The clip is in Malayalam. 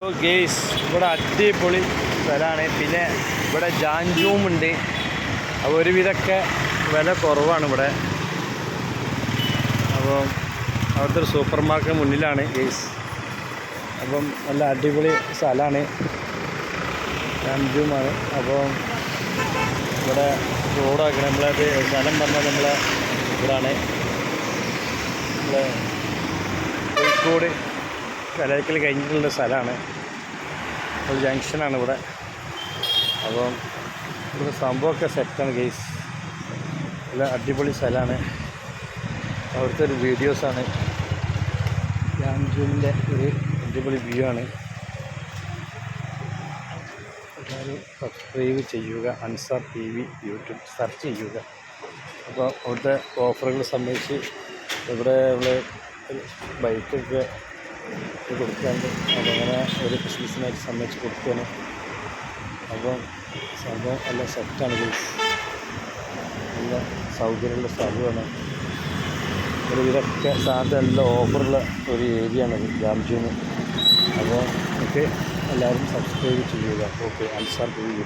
ഗേസ് ഇവിടെ അടിപൊളി സ്ഥലമാണ്. പിന്നെ ഇവിടെ ജാൻജൂമുണ്ട്. അപ്പോൾ ഒരുവിധമൊക്കെ വില കുറവാണ് ഇവിടെ. അപ്പം അവിടുത്തെ ഒരു സൂപ്പർ മാർക്കറ്റ് മുന്നിലാണ് ഗേസ്. അപ്പം നല്ല അടിപൊളി സ്ഥലമാണ്, ജാൻജൂമാണ്. അപ്പം ഇവിടെ റോഡാക്കണം. നമ്മളത് സ്ഥലം പറഞ്ഞാൽ നമ്മളെ ഇവിടാണ്, നമ്മളെ കോഴിക്കോട് കലക്കൽ കഴിഞ്ഞിട്ടുള്ള സ്ഥലമാണ്. ഒരു ജംഗ്ഷനാണ് ഇവിടെ. അപ്പം ഇവിടെ സംഭവമൊക്കെ സെറ്റാണ് ഗെയ്സ്. നല്ല അടിപൊളി സ്ഥലമാണ്. അവിടുത്തെ ഒരു വീഡിയോസാണ്. ജാൻജൂമിൻ്റെ ഒരു അടിപൊളി വ്യൂ ആണ്. എല്ലാവരും സബ്സ്ക്രൈബ് ചെയ്യുക. അൻസാർ TV യൂട്യൂബ് സെർച്ച് ചെയ്യുക. അപ്പോൾ അവിടുത്തെ ഓഫറുകൾ സംബന്ധിച്ച് ഇവിടെ നമ്മൾ ബൈക്കൊക്കെ കൊടുക്കാണ്ട്, അതങ്ങനെ ഒരു ബിസിനസ്സിനായിട്ട് സംബന്ധിച്ച് കൊടുക്കുകയാണ്. അപ്പം സംഭവം നല്ല സെറ്റാണ് ഗൈസ്. നല്ല സൗകര്യമുള്ള സ്ഥലമാണ്. ഒരുവിധമൊക്കെ സാധനം നല്ല ഓഫറുള്ള ഒരു ഏരിയയാണ് ജാൻജൂം. അപ്പോൾ നമുക്ക് എല്ലാവരും സബ്സ്ക്രൈബ് ചെയ്യുക. Okay, Ansar TV.